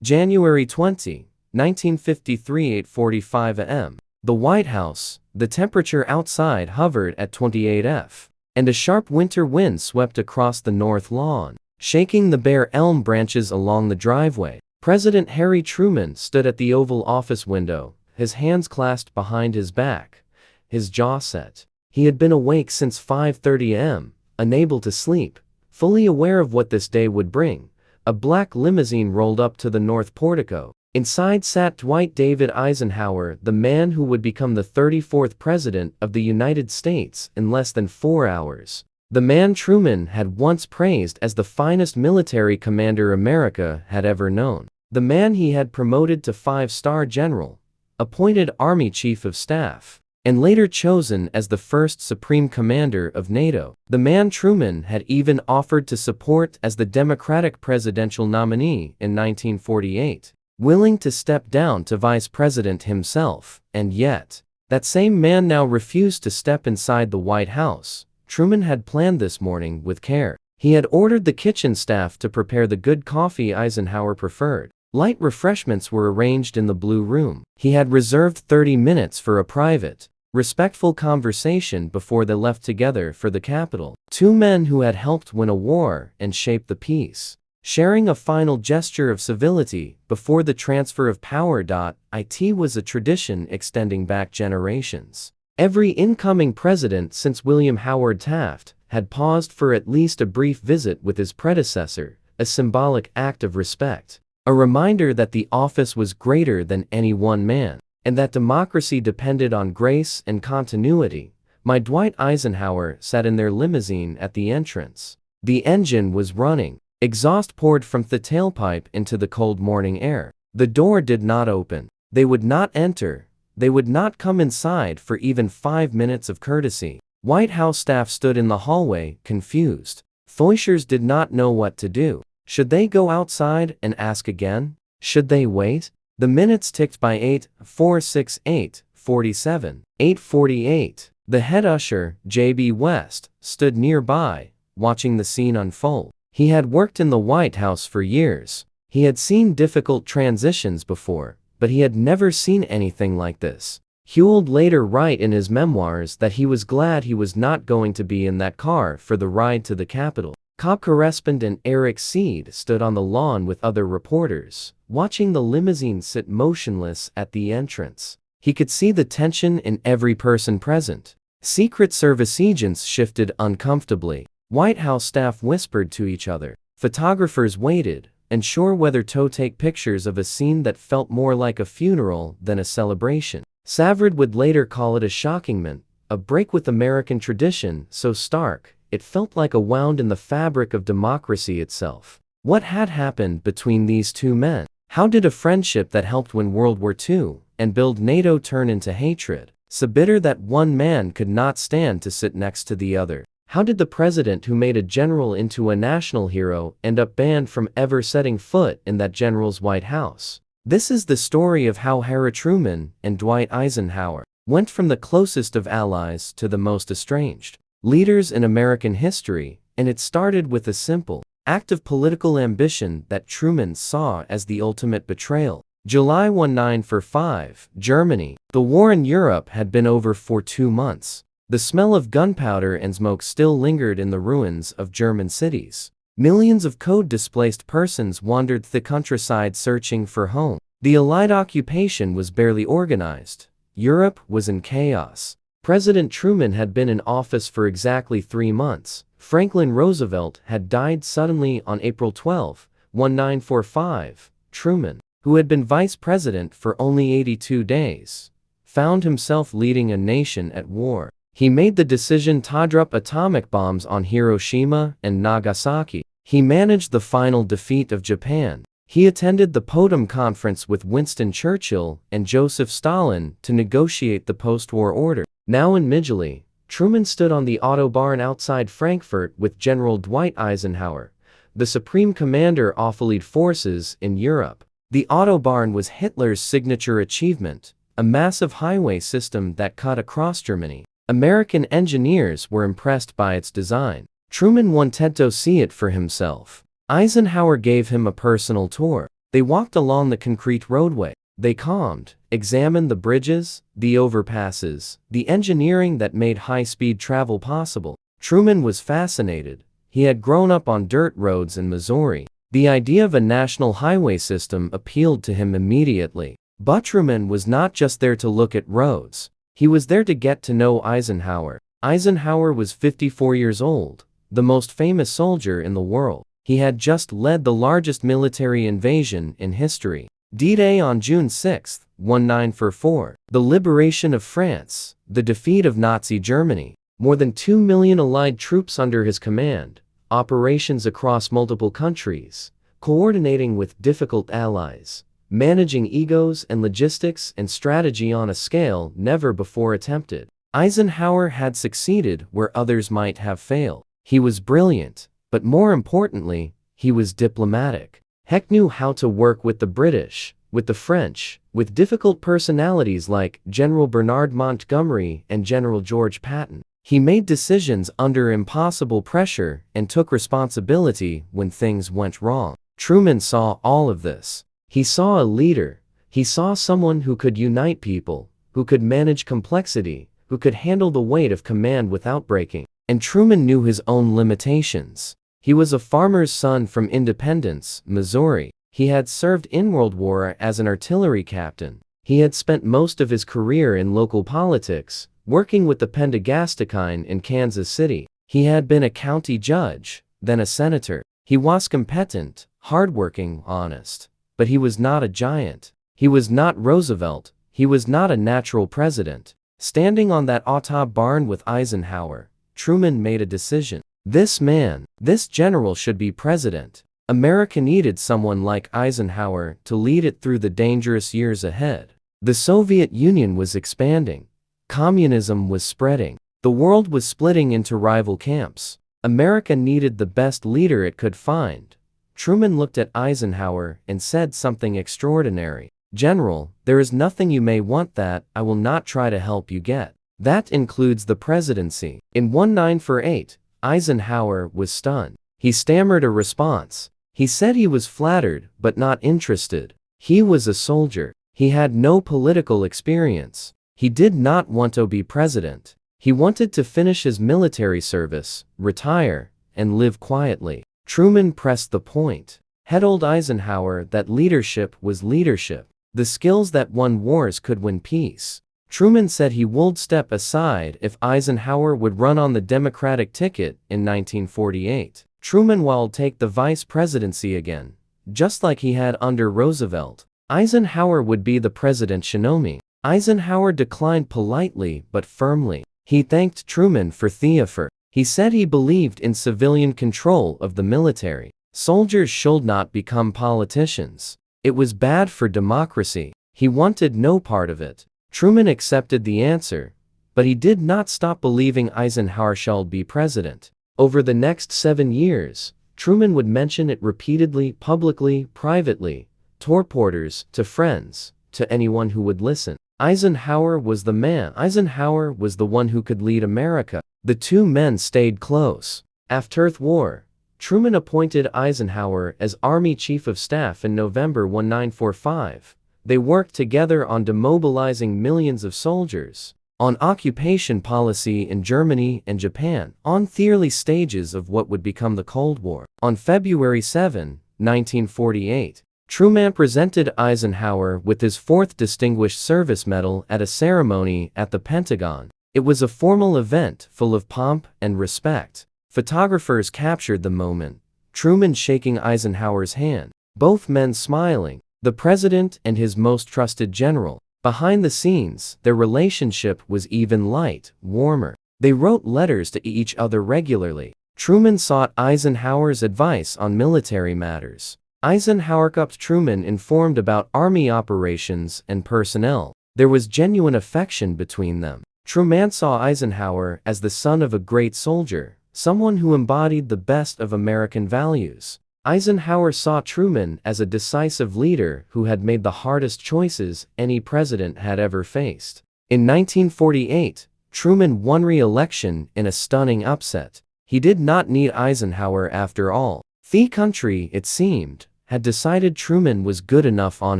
January 20, 1953, 8:45 a.m. The White House. The temperature outside hovered at 28°F, and a sharp winter wind swept across the north lawn, shaking the bare elm branches along the driveway. President Harry Truman stood at the Oval Office window, his hands clasped behind his back, his jaw set. He had been awake since 5:30 a.m., unable to sleep, fully aware of what this day would bring. A black limousine rolled up to the north portico. Inside sat Dwight David Eisenhower, the man who would become the 34th President of the United States in less than 4 hours. The man Truman had once praised as the finest military commander America had ever known. The man he had promoted to 5-star general, appointed Army Chief of Staff, and later chosen as the first Supreme Commander of NATO. The man Truman had even offered to support as the Democratic presidential nominee in 1948, willing to step down to vice president himself, and yet, that same man now refused to step inside the White House. Truman had planned this morning with care. He had ordered the kitchen staff to prepare the good coffee Eisenhower preferred. Light refreshments were arranged in the blue room. He had reserved 30 minutes for a private, respectful conversation before they left together for the Capitol. Two men who had helped win a war and shape the peace, sharing a final gesture of civility before the transfer of power. It was a tradition extending back generations. Every incoming president since William Howard Taft had paused for at least a brief visit with his predecessor, a symbolic act of respect, a reminder that the office was greater than any one man, and that democracy depended on grace and continuity. My Dwight Eisenhower sat in their limousine at the entrance. The engine was running. Exhaust poured from the tailpipe into the cold morning air. The door did not open. They would not enter. They would not come inside for even 5 minutes of courtesy. White House staff stood in the hallway, confused. Feuchters did not know what to do. Should they go outside and ask again? Should they wait? The minutes ticked by 8, 4, 6, 8, 47, 8:48. The head usher, J.B. West, stood nearby, watching the scene unfold. He had worked in the White House for years. He had seen difficult transitions before, but he had never seen anything like this. He would later write in his memoirs that he was glad he was not going to be in that car for the ride to the Capitol. COP correspondent Eric Seed stood on the lawn with other reporters, watching the limousine sit motionless at the entrance. He could see the tension in every person present. Secret Service agents shifted uncomfortably. White House staff whispered to each other. Photographers waited, unsure whether to take pictures of a scene that felt more like a funeral than a celebration. Savard would later call it a shocking moment, a break with American tradition so stark, it felt like a wound in the fabric of democracy itself. What had happened between these two men? How did a friendship that helped win World War II and build NATO turn into hatred, so bitter that one man could not stand to sit next to the other? How did the president who made a general into a national hero end up banned from ever setting foot in that general's White House? This is the story of how Harry Truman and Dwight Eisenhower went from the closest of allies to the most estranged leaders in American history, and it started with a simple act of political ambition that Truman saw as the ultimate betrayal. July 1945, Germany. The war in Europe had been over for 2 months. The smell of gunpowder and smoke still lingered in the ruins of German cities. Millions of code-displaced persons wandered the countryside searching for home. The Allied occupation was barely organized. Europe was in chaos. President Truman had been in office for exactly 3 months. Franklin Roosevelt had died suddenly on April 12, 1945. Truman, who had been vice president for only 82 days, found himself leading a nation at war. He made the decision to drop atomic bombs on Hiroshima and Nagasaki. He managed the final defeat of Japan. He attended the Potsdam Conference with Winston Churchill and Joseph Stalin to negotiate the post-war order. Now in Midgeley, Truman stood on the Autobahn outside Frankfurt with General Dwight Eisenhower, the supreme commander of Allied forces in Europe. The Autobahn was Hitler's signature achievement, a massive highway system that cut across Germany. American engineers were impressed by its design. Truman wanted to see it for himself. Eisenhower gave him a personal tour. They walked along the concrete roadway. They calmed, examined the bridges, the overpasses, the engineering that made high-speed travel possible. Truman was fascinated. He had grown up on dirt roads in Missouri. The idea of a national highway system appealed to him immediately. But Truman was not just there to look at roads. He was there to get to know Eisenhower. Eisenhower was 54 years old, the most famous soldier in the world. He had just led the largest military invasion in history. D-Day on June 6, 1944, the liberation of France, the defeat of Nazi Germany, more than 2 million Allied troops under his command, operations across multiple countries, coordinating with difficult allies, managing egos and logistics and strategy on a scale never before attempted. Eisenhower had succeeded where others might have failed. He was brilliant, but more importantly, he was diplomatic. Heck knew how to work with the British, with the French, with difficult personalities like General Bernard Montgomery and General George Patton. He made decisions under impossible pressure and took responsibility when things went wrong. Truman saw all of this. He saw a leader. He saw someone who could unite people, who could manage complexity, who could handle the weight of command without breaking. And Truman knew his own limitations. He was a farmer's son from Independence, Missouri. He had served in World War as an artillery captain. He had spent most of his career in local politics, working with the Pendegasticine in Kansas City. He had been a county judge, then a senator. He was competent, hardworking, honest. But he was not a giant. He was not Roosevelt. He was not a natural president. Standing on that Ottawa barn with Eisenhower, Truman made a decision. This man, this general should be president. America needed someone like Eisenhower to lead it through the dangerous years ahead. The Soviet Union was expanding. Communism was spreading. The world was splitting into rival camps. America needed the best leader it could find. Truman looked at Eisenhower and said something extraordinary. "General, there is nothing you may want that I will not try to help you get. That includes the presidency." In 1948, Eisenhower was stunned. He stammered a response. He said he was flattered but not interested. He was a soldier. He had no political experience. He did not want to be president. He wanted to finish his military service, retire, and live quietly. Truman pressed the point. He told Eisenhower that leadership was leadership. The skills that won wars could win peace. Truman said he would step aside if Eisenhower would run on the Democratic ticket in 1948. Truman would take the vice presidency again, just like he had under Roosevelt. Eisenhower would be the president-nominee. Eisenhower declined politely but firmly. He thanked Truman for the effort. He said he believed in civilian control of the military. Soldiers should not become politicians. It was bad for democracy. He wanted no part of it. Truman accepted the answer, but he did not stop believing Eisenhower should be president. Over the next 7 years, Truman would mention it repeatedly, publicly, privately, to reporters, to friends, to anyone who would listen. Eisenhower was the man. Eisenhower was the one who could lead America. The two men stayed close. After the war, Truman appointed Eisenhower as Army Chief of Staff in November 1945. They worked together on demobilizing millions of soldiers, on occupation policy in Germany and Japan, on the early stages of what would become the Cold War. On February 7, 1948, Truman presented Eisenhower with his 4th Distinguished Service Medal at a ceremony at the Pentagon. It was a formal event full of pomp and respect. Photographers captured the moment, Truman shaking Eisenhower's hand, both men smiling, the president and his most trusted general. Behind the scenes, their relationship was even light, warmer. They wrote letters to each other regularly. Truman sought Eisenhower's advice on military matters. Eisenhower kept Truman informed about army operations and personnel. There was genuine affection between them. Truman saw Eisenhower as the son of a great soldier, someone who embodied the best of American values. Eisenhower saw Truman as a decisive leader who had made the hardest choices any president had ever faced. In 1948, Truman won re-election in a stunning upset. He did not need Eisenhower after all. The country, it seemed, had decided Truman was good enough on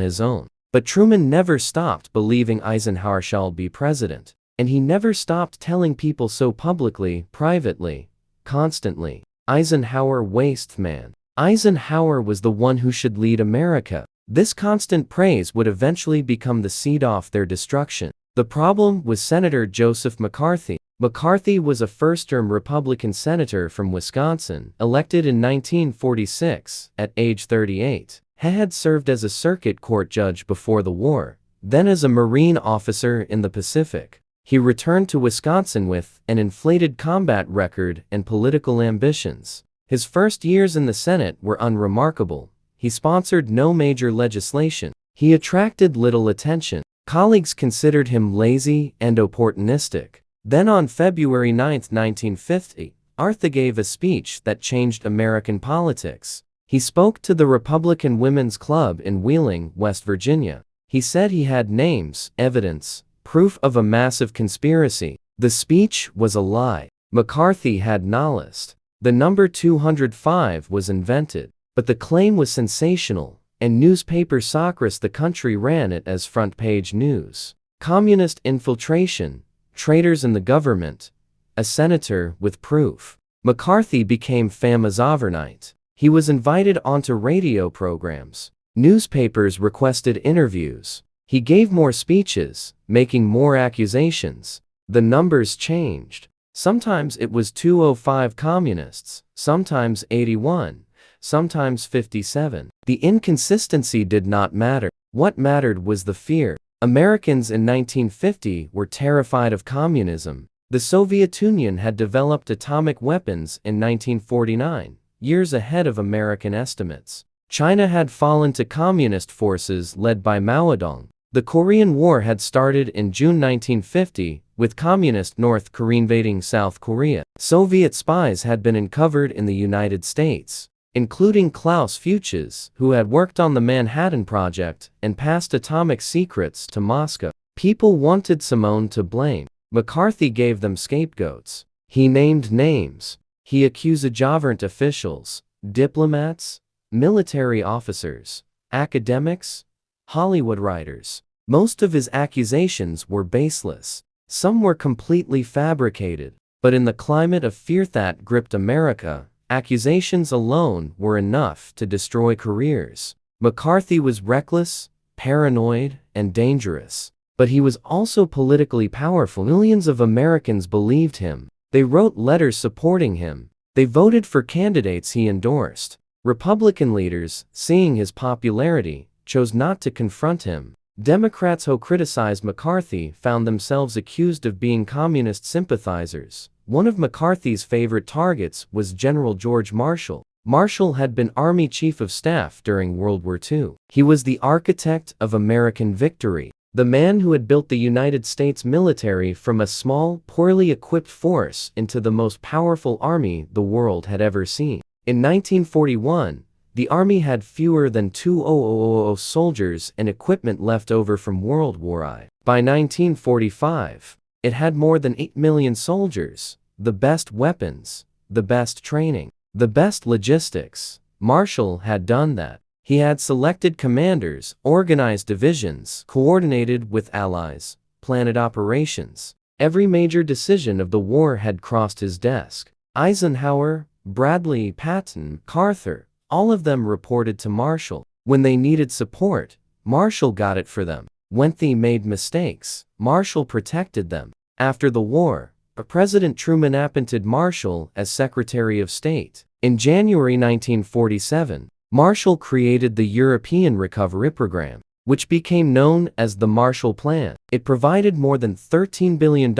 his own. But Truman never stopped believing Eisenhower shall be president. And he never stopped telling people so publicly, privately, constantly. Eisenhower waste man. Eisenhower was the one who should lead America. This constant praise would eventually become the seed of their destruction. The problem was Senator Joseph McCarthy. McCarthy was a first-term Republican senator from Wisconsin, elected in 1946, at age 38. He had served as a circuit court judge before the war, then as a Marine officer in the Pacific. He returned to Wisconsin with an inflated combat record and political ambitions. His first years in the Senate were unremarkable. He sponsored no major legislation. He attracted little attention. Colleagues considered him lazy and opportunistic. Then on February 9, 1950, Arthur gave a speech that changed American politics. He spoke to the Republican Women's Club in Wheeling, West Virginia. He said he had names, evidence, proof of a massive conspiracy. The speech was a lie. McCarthy had knowledge. The number 205 was invented, but the claim was sensational, and newspapers across the country ran it as front-page news. Communist infiltration, traitors in the government, a senator with proof. McCarthy became famous overnight. He was invited onto radio programs. Newspapers requested interviews. He gave more speeches, making more accusations. The numbers changed. Sometimes it was 205 communists, sometimes 81, sometimes 57. The inconsistency did not matter. What mattered was the fear. Americans in 1950 were terrified of communism. The Soviet Union had developed atomic weapons in 1949, years ahead of American estimates. China had fallen to communist forces led by Mao Zedong. The Korean War had started in June 1950, with communist North Korea invading South Korea. Soviet spies had been uncovered in the United States, including Klaus Fuchs, who had worked on the Manhattan Project and passed atomic secrets to Moscow. People wanted Simone to blame. McCarthy gave them scapegoats. He named names. He accused government officials, diplomats, military officers, academics, Hollywood writers. Most of his accusations were baseless. Some were completely fabricated. But in the climate of fear that gripped America, accusations alone were enough to destroy careers. McCarthy was reckless, paranoid, and dangerous. But he was also politically powerful. Millions of Americans believed him. They wrote letters supporting him. They voted for candidates he endorsed. Republican leaders, seeing his popularity, chose not to confront him. Democrats who criticized McCarthy found themselves accused of being communist sympathizers. One of McCarthy's favorite targets was General George Marshall. Marshall had been Army Chief of Staff during World War II. He was the architect of American victory, the man who had built the United States military from a small, poorly equipped force into the most powerful army the world had ever seen. In 1941, the Army had fewer than 2,000 soldiers and equipment left over from World War I. By 1945, it had more than 8 million soldiers, the best weapons, the best training, the best logistics. Marshall had done that. He had selected commanders, organized divisions, coordinated with allies, planned operations. Every major decision of the war had crossed his desk. Eisenhower, Bradley, Patton, MacArthur, all of them reported to Marshall. When they needed support, Marshall got it for them. When they made mistakes, Marshall protected them. After the war, President Truman appointed Marshall as Secretary of State. In January 1947, Marshall created the European Recovery Program, which became known as the Marshall Plan. It provided more than $13 billion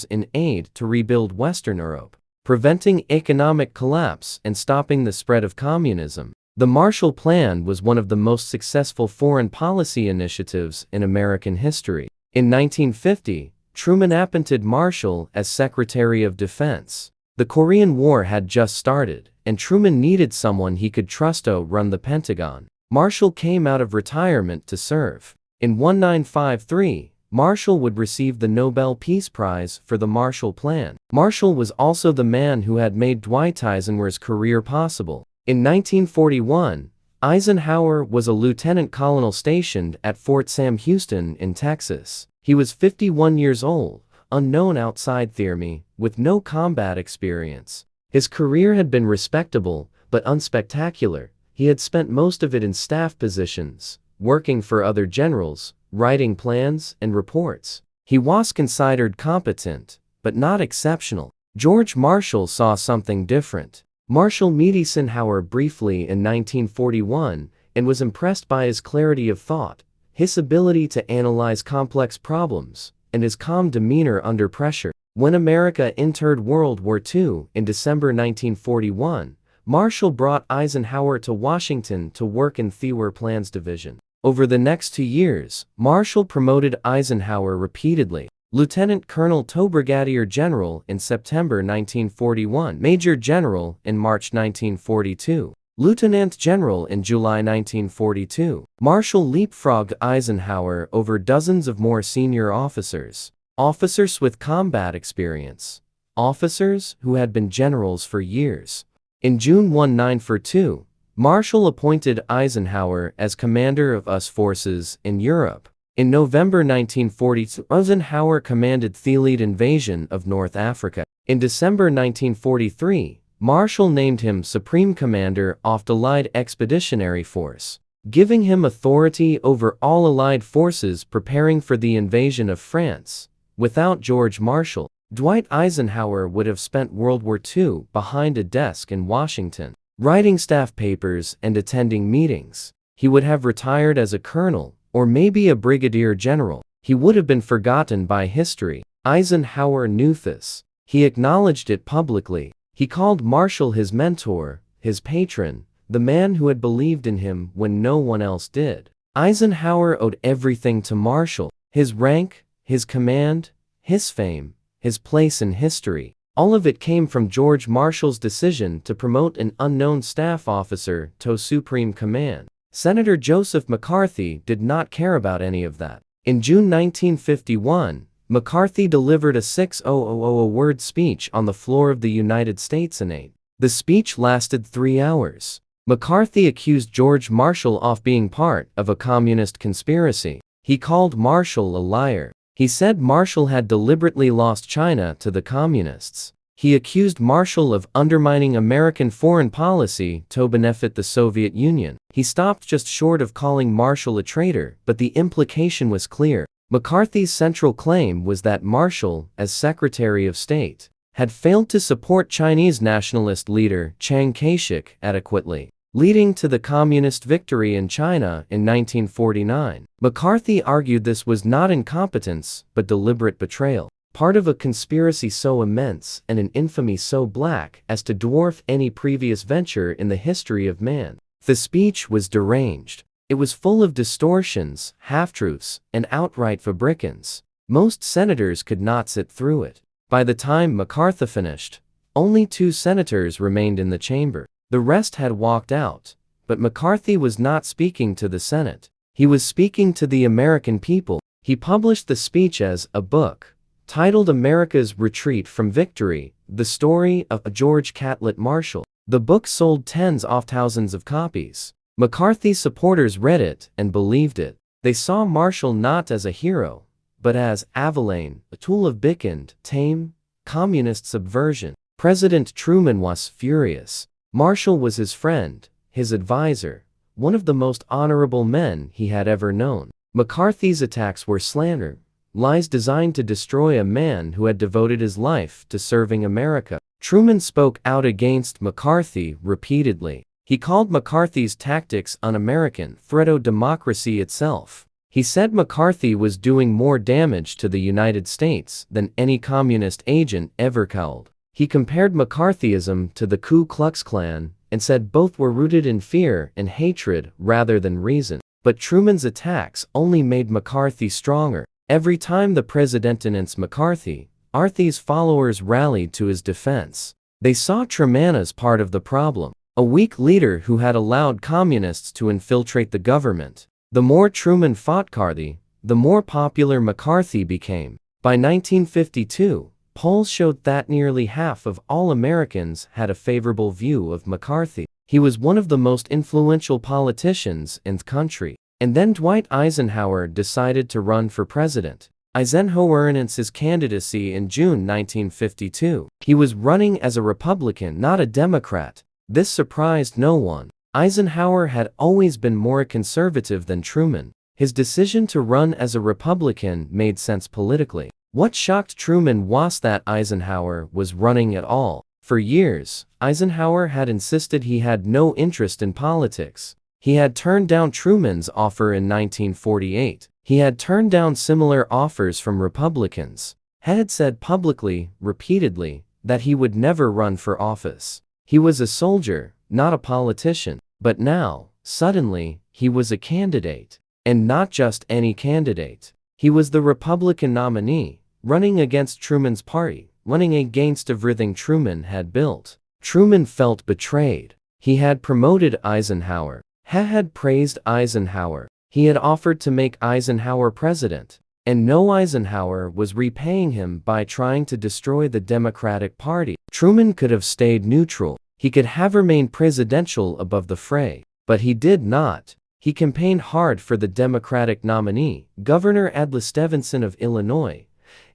in aid to rebuild Western Europe, preventing economic collapse and stopping the spread of communism. The Marshall Plan was one of the most successful foreign policy initiatives in American history. In 1950, Truman appointed Marshall as Secretary of Defense. The Korean War had just started, and Truman needed someone he could trust to run the Pentagon. Marshall came out of retirement to serve. In 1953, Marshall would receive the Nobel Peace Prize for the Marshall Plan. Marshall was also the man who had made Dwight Eisenhower's career possible. In 1941, Eisenhower was a lieutenant colonel stationed at Fort Sam Houston in Texas. He was 51 years old, unknown outside the Army, with no combat experience. His career had been respectable, but unspectacular. He had spent most of it in staff positions, working for other generals, writing plans and reports. He was considered competent, but not exceptional. George Marshall saw something different. Marshall met Eisenhower briefly in 1941 and was impressed by his clarity of thought, his ability to analyze complex problems, and his calm demeanor under pressure. When America entered World War II in December 1941, Marshall brought Eisenhower to Washington to work in the War Plans Division. Over the next 2 years, Marshall promoted Eisenhower repeatedly. Lieutenant Colonel to Brigadier General in September 1941, Major General in March 1942, Lieutenant General in July 1942. Marshall leapfrogged Eisenhower over dozens of more senior officers. Officers with combat experience. Officers who had been generals for years. In June 1942, Marshall appointed Eisenhower as commander of US forces in Europe. In November 1942, Eisenhower commanded the lead invasion of North Africa. In December 1943, Marshall named him Supreme Commander of the Allied Expeditionary Force, giving him authority over all Allied forces preparing for the invasion of France. Without George Marshall, Dwight Eisenhower would have spent World War II behind a desk in Washington, writing staff papers and attending meetings. He would have retired as a colonel, or maybe a brigadier general. He would have been forgotten by history. Eisenhower knew this. He acknowledged it publicly. He called Marshall his mentor, his patron, the man who had believed in him when no one else did. Eisenhower owed everything to Marshall: his rank, his command, his fame, his place in history. All of it came from George Marshall's decision to promote an unknown staff officer to supreme command. Senator Joseph McCarthy did not care about any of that. In June 1951, McCarthy delivered a 6,000-word speech on the floor of the United States Senate. The speech lasted 3 hours. McCarthy accused George Marshall of being part of a communist conspiracy. He called Marshall a liar. He said Marshall had deliberately lost China to the communists. He accused Marshall of undermining American foreign policy to benefit the Soviet Union. He stopped just short of calling Marshall a traitor, but the implication was clear. McCarthy's central claim was that Marshall, as Secretary of State, had failed to support Chinese nationalist leader Chiang Kai-shek adequately, leading to the communist victory in China in 1949. McCarthy argued this was not incompetence, but deliberate betrayal, part of a conspiracy so immense and an infamy so black as to dwarf any previous venture in the history of man. The speech was deranged. It was full of distortions, half-truths, and outright fabricans. Most senators could not sit through it. By the time McCarthy finished, only 2 senators remained in the chamber. The rest had walked out. But McCarthy was not speaking to the Senate. He was speaking to the American people. He published the speech as a book, titled America's Retreat from Victory, The Story of George Catlett Marshall. The book sold tens of thousands of copies. McCarthy's supporters read it and believed it. They saw Marshall not as a hero, but as Avalain, a tool of Bickened, tame, communist subversion. President Truman was furious. Marshall was his friend, his advisor, one of the most honorable men he had ever known. McCarthy's attacks were slander, lies designed to destroy a man who had devoted his life to serving America. Truman spoke out against McCarthy repeatedly. He called McCarthy's tactics un-American, threatened democracy itself. He said McCarthy was doing more damage to the United States than any communist agent ever could. He compared McCarthyism to the Ku Klux Klan and said both were rooted in fear and hatred rather than reason. But Truman's attacks only made McCarthy stronger. Every time the president denounced McCarthy, Arthy's followers rallied to his defense. They saw Truman as part of the problem, a weak leader who had allowed communists to infiltrate the government. The more Truman fought McCarthy, the more popular McCarthy became. By 1952, polls showed that nearly half of all Americans had a favorable view of McCarthy. He was one of the most influential politicians in the country. And then Dwight Eisenhower decided to run for president. Eisenhower announced his candidacy in June 1952. He was running as a Republican, not a Democrat. This surprised no one. Eisenhower had always been more conservative than Truman. His decision to run as a Republican made sense politically. What shocked Truman was that Eisenhower was running at all. For years, Eisenhower had insisted he had no interest in politics. He had turned down Truman's offer in 1948. He had turned down similar offers from Republicans. He had said publicly, repeatedly, that he would never run for office. He was a soldier, not a politician. But now, suddenly, he was a candidate. And not just any candidate. He was the Republican nominee, running against Truman's party, running against everything Truman had built. Truman felt betrayed. He had promoted Eisenhower. He had praised Eisenhower. He had offered to make Eisenhower president. And no, Eisenhower was repaying him by trying to destroy the Democratic Party. Truman could have stayed neutral. He could have remained presidential above the fray. But he did not. He campaigned hard for the Democratic nominee, Governor Adlai Stevenson of Illinois,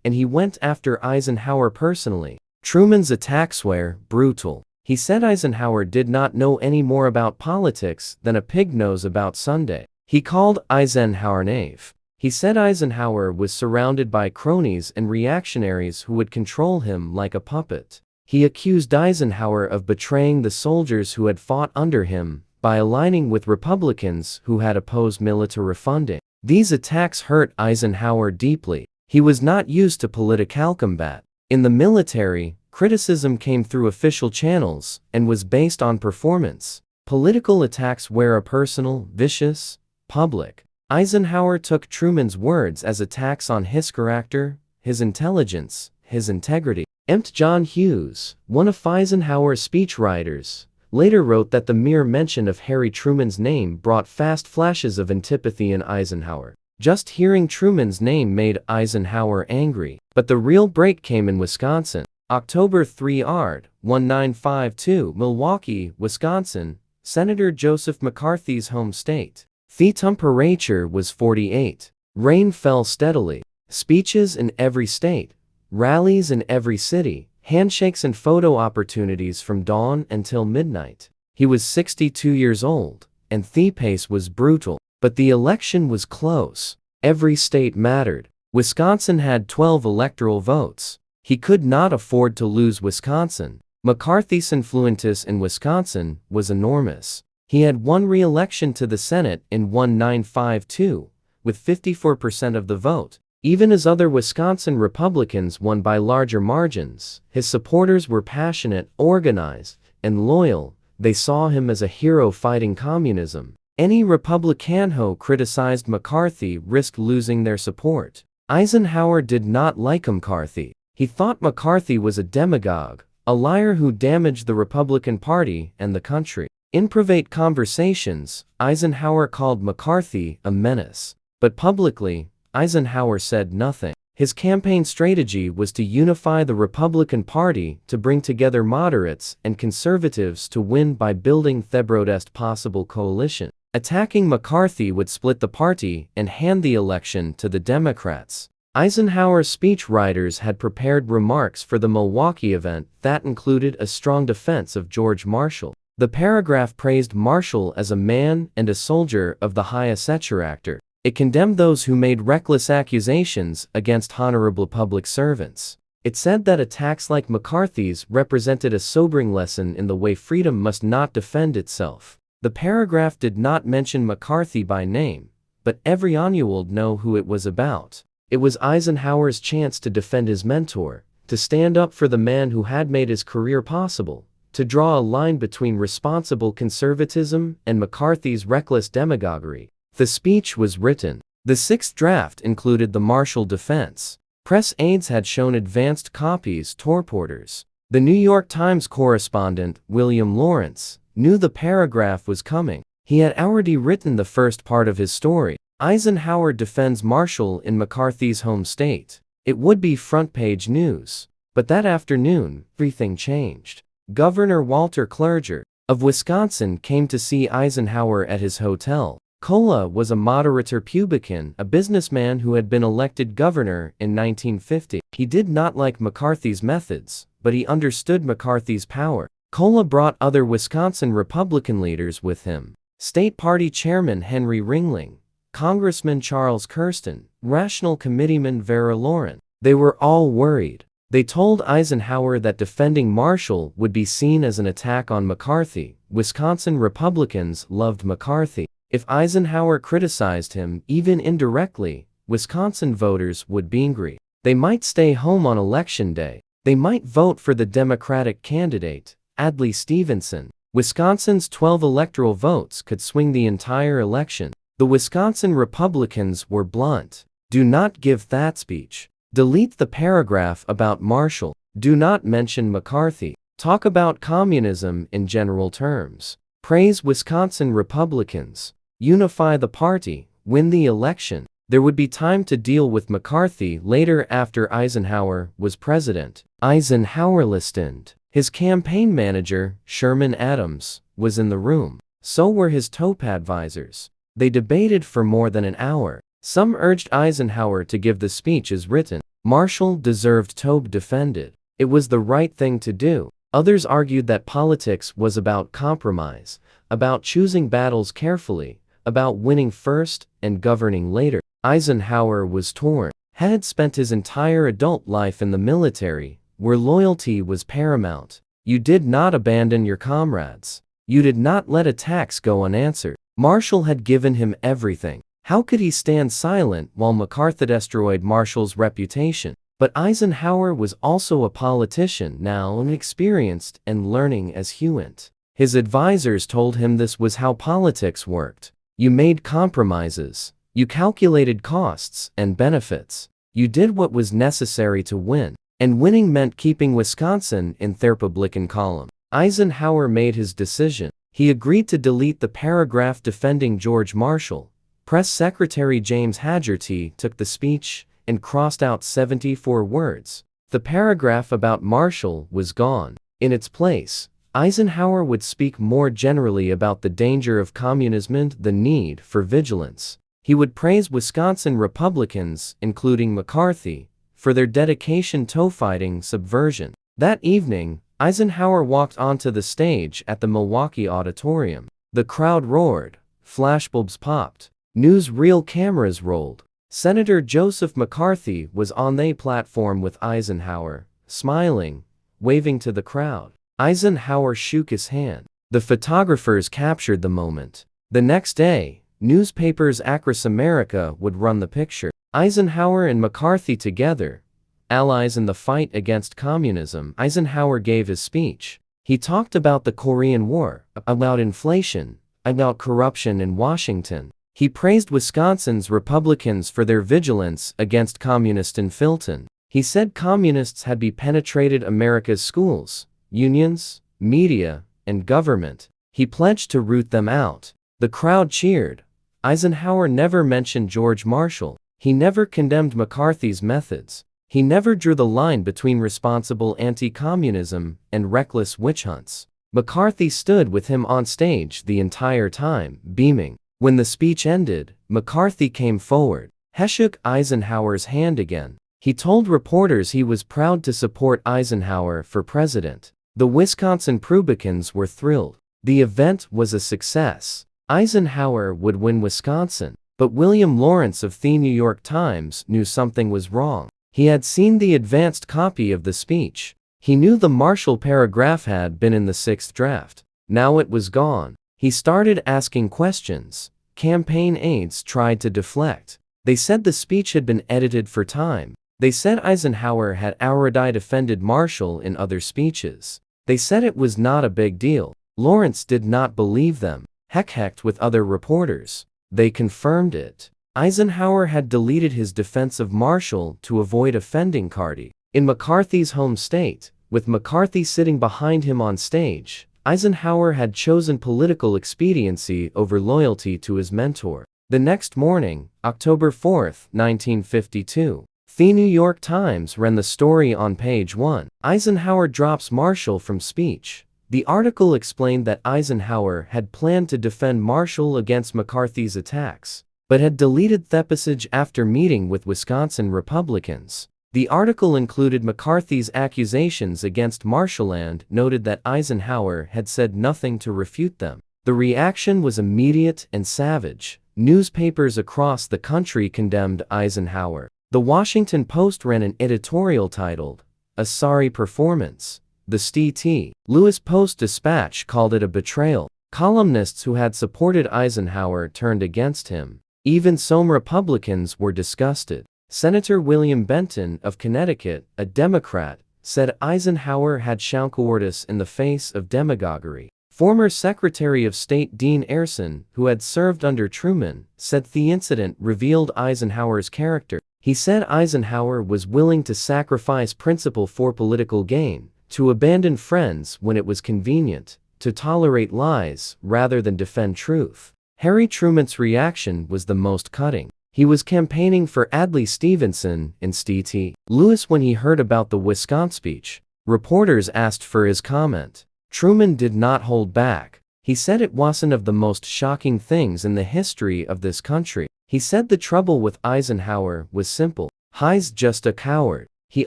and he went after Eisenhower personally. Truman's attacks were brutal. He said Eisenhower did not know any more about politics than a pig knows about Sunday. He called Eisenhower knave. He said Eisenhower was surrounded by cronies and reactionaries who would control him like a puppet. He accused Eisenhower of betraying the soldiers who had fought under him by aligning with Republicans who had opposed military funding. These attacks hurt Eisenhower deeply. He was not used to political combat. In the military, criticism came through official channels and was based on performance. Political attacks were personal, vicious, public. Eisenhower took Truman's words as attacks on his character, his intelligence, his integrity. John Hughes, one of Eisenhower's speechwriters, later wrote that the mere mention of Harry Truman's name brought fast flashes of antipathy in Eisenhower. Just hearing Truman's name made Eisenhower angry. But the real break came in Wisconsin. October 3 Ard, 1952, Milwaukee, Wisconsin, Senator Joseph McCarthy's home state. The temperature was 48. Rain fell steadily. Speeches in every state. Rallies in every city. Handshakes and photo opportunities from dawn until midnight. He was 62 years old, and the pace was brutal. But the election was close. Every state mattered. Wisconsin had 12 electoral votes. He could not afford to lose Wisconsin. McCarthy's influence in Wisconsin was enormous. He had won re-election to the Senate in 1952, with 54% of the vote. Even as other Wisconsin Republicans won by larger margins, his supporters were passionate, organized, and loyal. They saw him as a hero fighting communism. Any Republican who criticized McCarthy risked losing their support. Eisenhower did not like McCarthy. He thought McCarthy was a demagogue, a liar who damaged the Republican Party and the country. In private conversations, Eisenhower called McCarthy a menace. But publicly, Eisenhower said nothing. His campaign strategy was to unify the Republican Party, to bring together moderates and conservatives to win by building the broadest possible coalition. Attacking McCarthy would split the party and hand the election to the Democrats. Eisenhower's speechwriters had prepared remarks for the Milwaukee event that included a strong defense of George Marshall. The paragraph praised Marshall as a man and a soldier of the highest character. It condemned those who made reckless accusations against honorable public servants. It said that attacks like McCarthy's represented a sobering lesson in the way freedom must not defend itself. The paragraph did not mention McCarthy by name, but everyone would know who it was about. It was Eisenhower's chance to defend his mentor, to stand up for the man who had made his career possible, to draw a line between responsible conservatism and McCarthy's reckless demagoguery. The speech was written. The sixth draft included the Marshall defense. Press aides had shown advanced copies to reporters. The New York Times correspondent, William Lawrence, knew the paragraph was coming. He had already written the first part of his story. Eisenhower defends Marshall in McCarthy's home state. It would be front-page news. But that afternoon, everything changed. Governor Walter Clerger, of Wisconsin came to see Eisenhower at his hotel. Kola was a moderate Republican, a businessman who had been elected governor in 1950. He did not like McCarthy's methods, but he understood McCarthy's power. Kola brought other Wisconsin Republican leaders with him. State Party Chairman Henry Ringling, Congressman Charles Kirsten, Rational Committeeman Vera Loren. They were all worried. They told Eisenhower that defending Marshall would be seen as an attack on McCarthy. Wisconsin Republicans loved McCarthy. If Eisenhower criticized him, even indirectly, Wisconsin voters would be angry. They might stay home on Election Day. They might vote for the Democratic candidate, Adlai Stevenson. Wisconsin's 12 electoral votes could swing the entire election. The Wisconsin Republicans were blunt. Do not give that speech. Delete the paragraph about Marshall. Do not mention McCarthy. Talk about communism in general terms. Praise Wisconsin Republicans. Unify the party. Win the election. There would be time to deal with McCarthy later after Eisenhower was president. Eisenhower listened. His campaign manager, Sherman Adams, was in the room. So were his top advisors. They debated for more than an hour. Some urged Eisenhower to give the speech as written. Marshall deserved to be defended. It was the right thing to do. Others argued that politics was about compromise, about choosing battles carefully, about winning first and governing later. Eisenhower was torn. Had spent his entire adult life in the military, where loyalty was paramount. You did not abandon your comrades. You did not let attacks go unanswered. Marshall had given him everything. How could he stand silent while McCarthy destroyed Marshall's reputation? But Eisenhower was also a politician now, inexperienced and learning as he went. His advisors told him this was how politics worked. You made compromises. You calculated costs and benefits. You did what was necessary to win. And winning meant keeping Wisconsin in the Republican column. Eisenhower made his decision. He agreed to delete the paragraph defending George Marshall. Press Secretary James Hagerty took the speech and crossed out 74 words. The paragraph about Marshall was gone. In its place, Eisenhower would speak more generally about the danger of communism and the need for vigilance. He would praise Wisconsin Republicans, including McCarthy, for their dedication to fighting subversion. That evening, Eisenhower walked onto the stage at the Milwaukee Auditorium. The crowd roared. Flashbulbs popped. Newsreel cameras rolled. Senator Joseph McCarthy was on the platform with Eisenhower, smiling, waving to the crowd. Eisenhower shook his hand. The photographers captured the moment. The next day, newspapers across America would run the picture. Eisenhower and McCarthy together, allies in the fight against communism. Eisenhower gave his speech. He talked about the Korean War, about inflation, about corruption in Washington. He praised Wisconsin's Republicans for their vigilance against communist infiltration. He said communists had penetrated America's schools, unions, media, and government. He pledged to root them out. The crowd cheered. Eisenhower never mentioned George Marshall. He never condemned McCarthy's methods. He never drew the line between responsible anti-communism and reckless witch hunts. McCarthy stood with him on stage the entire time, beaming. When the speech ended, McCarthy came forward. He shook Eisenhower's hand again. He told reporters he was proud to support Eisenhower for president. The Wisconsin Republicans were thrilled. The event was a success. Eisenhower would win Wisconsin. But William Lawrence of the New York Times knew something was wrong. He had seen the advanced copy of the speech. He knew the Marshall paragraph had been in the 6th draft. Now it was gone. He started asking questions. Campaign aides tried to deflect. They said the speech had been edited for time. They said Eisenhower had already defended Marshall in other speeches. They said it was not a big deal. Lawrence did not believe them. Hecked with other reporters. They confirmed it. Eisenhower had deleted his defense of Marshall to avoid offending Carty. In McCarthy's home state, with McCarthy sitting behind him on stage, Eisenhower had chosen political expediency over loyalty to his mentor. The next morning, October 4, 1952, the New York Times ran the story on page 1. Eisenhower drops Marshall from speech. The article explained that Eisenhower had planned to defend Marshall against McCarthy's attacks, but had deleted the passage after meeting with Wisconsin Republicans. The article included McCarthy's accusations against Marshall and noted that Eisenhower had said nothing to refute them. The reaction was immediate and savage. Newspapers across the country condemned Eisenhower. The Washington Post ran an editorial titled, "A Sorry Performance." The St. Louis Post-Dispatch called it a betrayal. Columnists who had supported Eisenhower turned against him. Even some Republicans were disgusted. Senator William Benton of Connecticut, a Democrat, said Eisenhower had shown cowardice in the face of demagoguery. Former Secretary of State Dean Ayrton, who had served under Truman, said the incident revealed Eisenhower's character. He said Eisenhower was willing to sacrifice principle for political gain, to abandon friends when it was convenient, to tolerate lies rather than defend truth. Harry Truman's reaction was the most cutting. He was campaigning for Adlai Stevenson in St. Louis when he heard about the Wisconsin speech. Reporters asked for his comment. Truman did not hold back. He said it wasn't of the most shocking things in the history of this country. He said the trouble with Eisenhower was simple. He's just a coward. He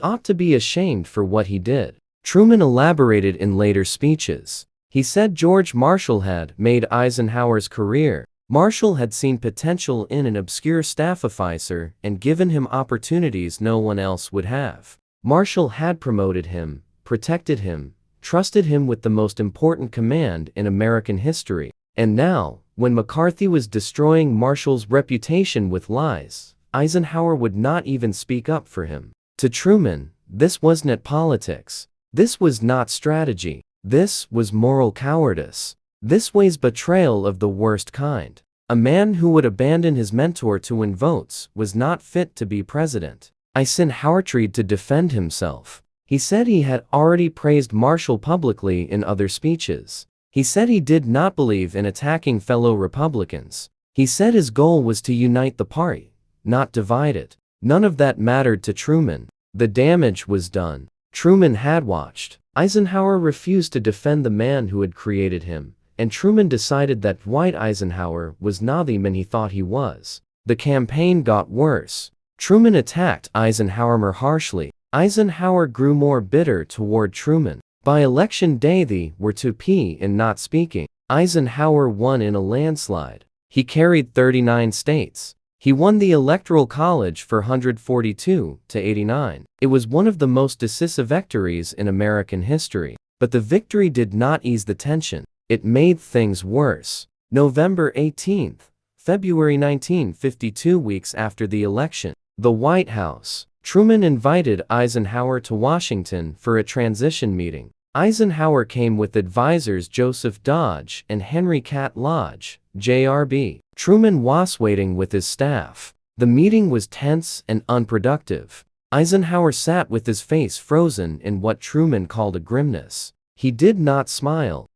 ought to be ashamed for what he did. Truman elaborated in later speeches. He said George Marshall had made Eisenhower's career. Marshall had seen potential in an obscure staff officer and given him opportunities no one else would have. Marshall had promoted him, protected him, trusted him with the most important command in American history. And now, when McCarthy was destroying Marshall's reputation with lies, Eisenhower would not even speak up for him. To Truman, this wasn't politics. This was not strategy. This was moral cowardice. This was betrayal of the worst kind. A man who would abandon his mentor to win votes was not fit to be president. Eisenhower tried to defend himself. He said he had already praised Marshall publicly in other speeches. He said he did not believe in attacking fellow Republicans. He said his goal was to unite the party, not divide it. None of that mattered to Truman. The damage was done. Truman had watched. Eisenhower refused to defend the man who had created him, and Truman decided that Dwight Eisenhower was not the man he thought he was. The campaign got worse. Truman attacked Eisenhower more harshly. Eisenhower grew more bitter toward Truman. By election day they were to pee in not speaking. Eisenhower won in a landslide. He carried 39 states. He won the Electoral College for 142 to 89. It was one of the most decisive victories in American history. But the victory did not ease the tension. It made things worse. November 18, February 1952, weeks after the election. The White House. Truman invited Eisenhower to Washington for a transition meeting. Eisenhower came with advisors Joseph Dodge and Henry Cat Lodge, Jr.B. Truman was waiting with his staff. The meeting was tense and unproductive. Eisenhower sat with his face frozen in what Truman called a grimness. He did not smile.